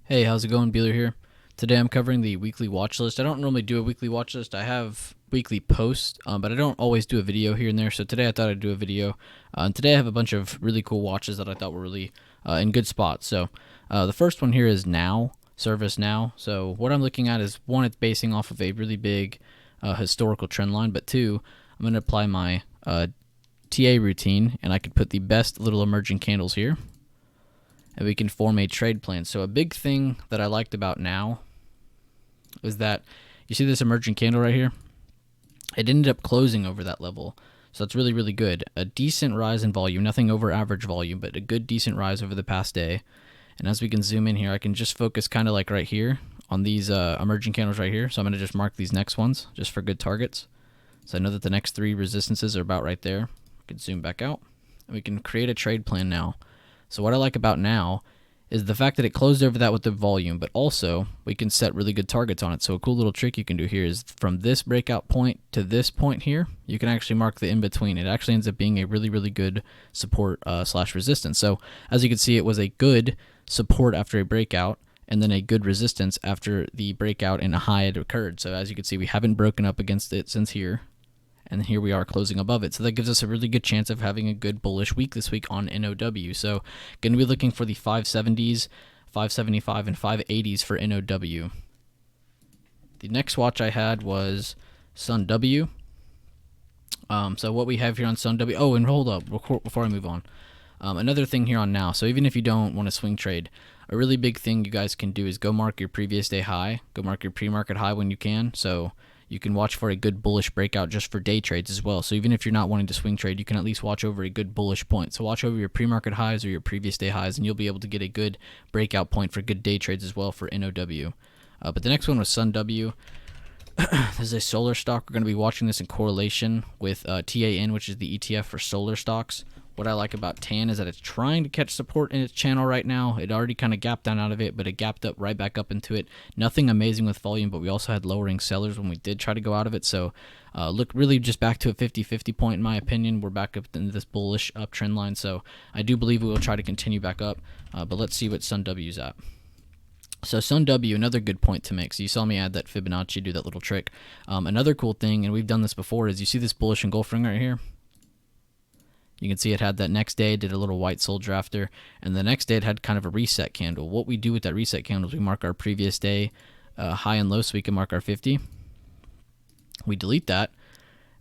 Hey, how's it going? Beeler here. Today I'm covering the weekly watch list. I don't normally do a weekly watch list. I have weekly posts, but I don't always do a video here and there. So today I thought I'd do a video. And today I have a bunch of really cool watches that I thought were really in good spots. So the first one here is Now, Service Now. So what I'm looking at is, one, it's basing off of a really big historical trend line, but two, I'm going to apply my TA routine, and I could put the best little emerging candles here, and we can form a trade plan. So a big thing that I liked about Now is that you see this emerging candle right here? It ended up closing over that level. So that's really, really good. A decent rise in volume, nothing over average volume, but a good decent rise over the past day. And as we can zoom in here, I can just focus kind of like right here on these emerging candles right here. So I'm going to just mark these next ones just for good targets. So I know that the next three resistances are about right there. I can zoom back out, and we can create a trade plan now. So what I like about Now is the fact that it closed over that with the volume, but also we can set really good targets on it. So a cool little trick you can do here is from this breakout point to this point here, you can actually mark the in-between. It actually ends up being a really, really good support slash resistance. So as you can see, it was a good support after a breakout, and then a good resistance after the breakout and a high had occurred. So as you can see, we haven't broken up against it since here. And here we are closing above it. So that gives us a really good chance of having a good bullish week this week on NOW. So going to be looking for the 570s, 575, and 580s for NOW. The next watch I had was SUNW. So what we have here on SUNW, oh, and hold up before I move on. Another thing here on Now, so even if you don't want to swing trade, a really big thing you guys can do is go mark your previous day high, go mark your pre-market high when you can. So you can watch for a good bullish breakout just for day trades as well. So even if you're not wanting to swing trade, you can at least watch over a good bullish point. So watch over your pre-market highs or your previous day highs, and you'll be able to get a good breakout point for good day trades as well for NOW. But the next one was SUNW. This is a solar stock. We're going to be watching this in correlation with TAN, which is the ETF for solar stocks. What I like about TAN is that it's trying to catch support in its channel right now. It already kind of gapped down out of it, but it gapped up right back up into it. Nothing amazing with volume, but we also had lowering sellers when we did try to go out of it. So look really just back to a 50-50 point in my opinion. We're back up in this bullish uptrend line, so I do believe we will try to continue back up. But let's see what SUNW's at. So SUNW, another good point to make. So you saw me add that Fibonacci, do that little trick. Another cool thing, and we've done this before, is you see this bullish engulfing right here? You can see it had that next day, did a little white soldier after, and the next day it had kind of a reset candle. What we do with that reset candle is we mark our previous day high and low so we can mark our 50. We delete that,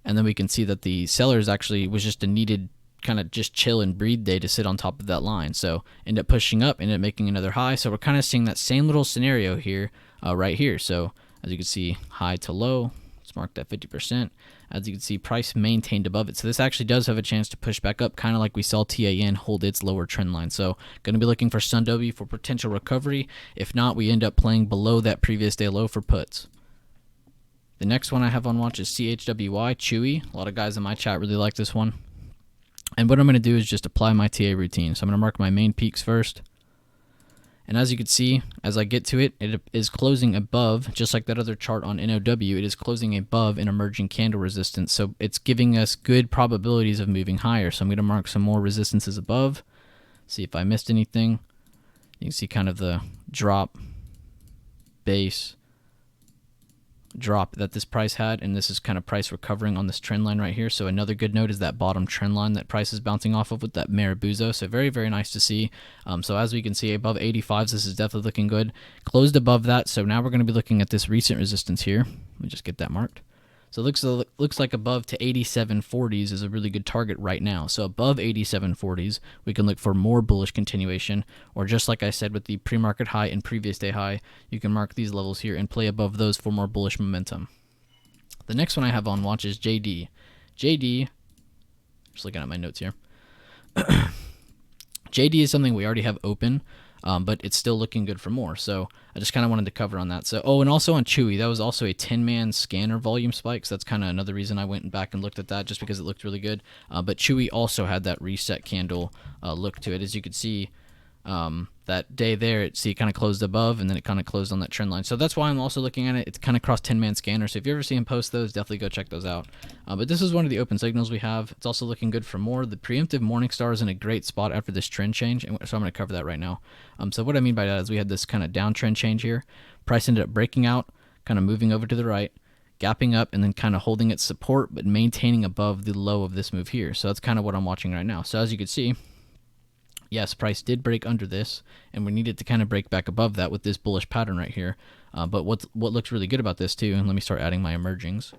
and then we can see that the sellers actually was just a needed kind of just chill and breathe day to sit on top of that line. So end up pushing up, end up making another high. So we're kind of seeing that same little scenario here, right here. So as you can see, high to low. Let's mark that 50%. As you can see, price maintained above it. So this actually does have a chance to push back up, kind of like we saw TAN hold its lower trend line. So going to be looking for SUNW for potential recovery. If not, we end up playing below that previous day low for puts. The next one I have on watch is CHWY, CHWY. A lot of guys in my chat really like this one. And what I'm going to do is just apply my TA routine. So I'm going to mark my main peaks first. And as you can see, as I get to it, it is closing above, just like that other chart on NOW, it is closing above an emerging candle resistance. So it's giving us good probabilities of moving higher. So I'm going to mark some more resistances above, see if I missed anything. You can see kind of the drop, base, drop that this price had, and this is kind of price recovering on this trend line right here. So another good note is that bottom trend line that price is bouncing off of with that Maribuzo. So very, very nice to see. So as we can see, above 85s, this is definitely looking good. Closed above that, so now we're going to be looking at this recent resistance here. Let me just get that marked. So it looks like above to 87.40s is a really good target right now. So above 87.40s, we can look for more bullish continuation, or just like I said with the pre-market high and previous day high, you can mark these levels here and play above those for more bullish momentum. The next one I have on watch is JD. JD, just looking at my notes here. JD is something we already have open, but it's still looking good for more. So I just kind of wanted to cover on that. So, oh, and also on CHWY, that was also a Tinman scanner volume spike. So that's kind of another reason I went back and looked at that, just because it looked really good. But CHWY also had that reset candle look to it. As you could see, that that day there, it kind of closed above, and then it kind of closed on that trend line. So that's why I'm also looking at it. It's kind of crossed Tinman scanner. So if you ever see him post those, definitely go check those out. But this is one of the open signals we have. It's also looking good for more. The preemptive Morningstar is in a great spot after this trend change, and so I'm going to cover that right now. So what I mean by that is we had this kind of downtrend change here. Price ended up breaking out, kind of moving over to the right, gapping up, and then kind of holding its support, but maintaining above the low of this move here. So that's kind of what I'm watching right now. So as you can see, yes, price did break under this, and we needed to kind of break back above that with this bullish pattern right here. But what looks really good about this too, and let me start adding my emergings.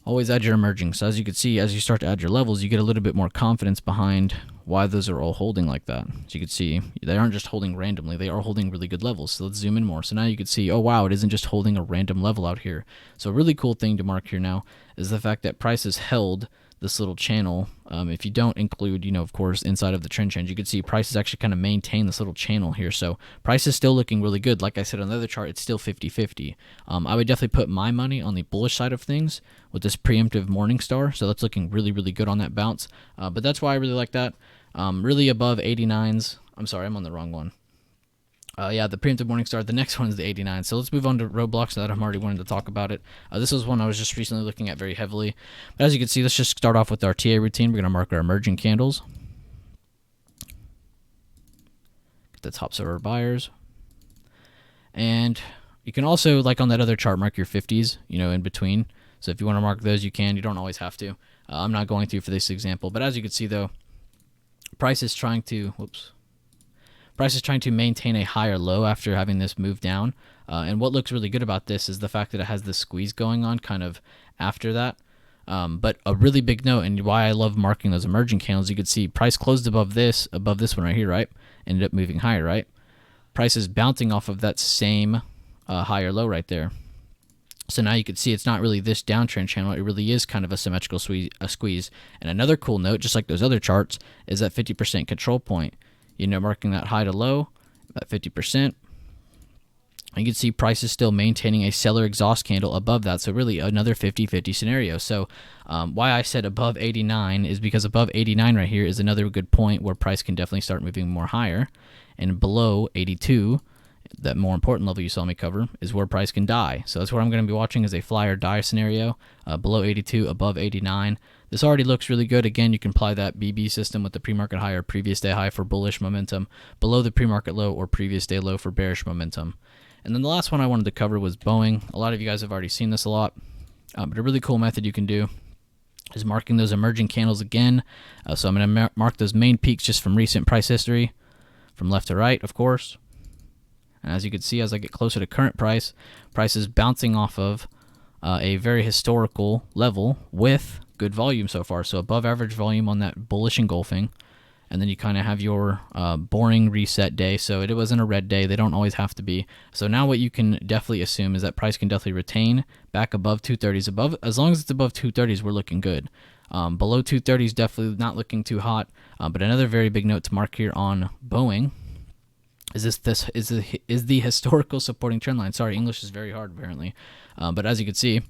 Always add your emergings. So as you can see, as you start to add your levels, you get a little bit more confidence behind why those are all holding like that. So you can see they aren't just holding randomly, they are holding really good levels. So let's zoom in more. So now you can see, oh wow, it isn't just holding a random level out here. So a really cool thing to mark here now is the fact that price has held this little channel. If you don't include, of course, inside of the trend change, you can see price is actually kind of maintain this little channel here. So price is still looking really good. Like I said on the other chart, it's still 50-50. I would definitely put my money on the bullish side of things with this preemptive Morningstar. So that's looking really, really good on that bounce. But that's why I really like that. Really above 89s. I'm sorry, I'm on the wrong one. Yeah, the preemptive Morningstar. The next one is the 89. So let's move on to roadblocks that I'm already wanting to talk about it. This is one I was just recently looking at very heavily. But as you can see, let's just start off with our TA routine. We're going to mark our emerging candles. Get the tops of our buyers. And you can also, like on that other chart, mark your 50s, in between. So if you want to mark those, you can. You don't always have to. I'm not going to for this example. But as you can see, though, price is trying to... Price is trying to maintain a higher low after having this move down. And what looks really good about this is the fact that it has this squeeze going on kind of after that. But a really big note, and why I love marking those emerging candles, you can see price closed above this one right here, right? Ended up moving higher, right? Price is bouncing off of that same higher low right there. So now you can see it's not really this downtrend channel. It really is kind of a symmetrical squeeze. And another cool note, just like those other charts, is that 50% control point. Marking that high to low, about 50%. You can see price is still maintaining a seller exhaust candle above that, so really another 50-50 scenario. So why I said above 89 is because above 89 right here is another good point where price can definitely start moving more higher. And below 82, that more important level you saw me cover, is where price can die. So that's what I'm going to be watching is a fly or die scenario. Below 82, above 89. This already looks really good. Again, you can apply that BB system with the pre-market high or previous day high for bullish momentum, below the pre-market low or previous day low for bearish momentum. And then the last one I wanted to cover was Boeing. A lot of you guys have already seen this a lot, but a really cool method you can do is marking those emerging candles again. So I'm going to mark those main peaks just from recent price history, from left to right, of course. And as you can see, as I get closer to current price, price is bouncing off of a very historical level with good volume so far. So above average volume on that bullish engulfing. And then you kind of have your boring reset day. So it wasn't a red day. They don't always have to be. So now what you can definitely assume is that price can definitely retain back above 230s. As long as it's above 230s, we're looking good. Below 230s, definitely not looking too hot. But another very big note to mark here on Boeing is the historical supporting trend line. Sorry, English is very hard apparently. But as you can see,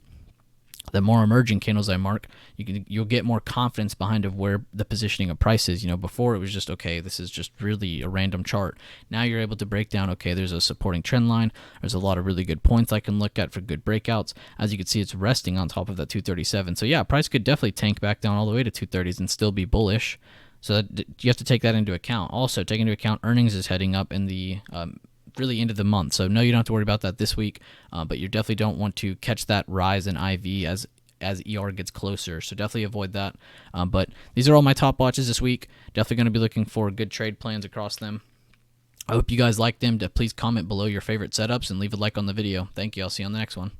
the more emerging candles I mark, you'll get more confidence behind of where the positioning of price is. Before it was just, okay, this is just really a random chart. Now you're able to break down, okay, there's a supporting trend line. There's a lot of really good points I can look at for good breakouts. As you can see, it's resting on top of that 237. So yeah, price could definitely tank back down all the way to 230s and still be bullish. So you have to take that into account. Also, take into account earnings is heading up in the really end of the month. So no, you don't have to worry about that this week, but you definitely don't want to catch that rise in IV as ER gets closer. So definitely avoid that. But these are all my top watches this week. Definitely going to be looking for good trade plans across them. I hope you guys like them. Please comment below your favorite setups and leave a like on the video. Thank you. I'll see you on the next one.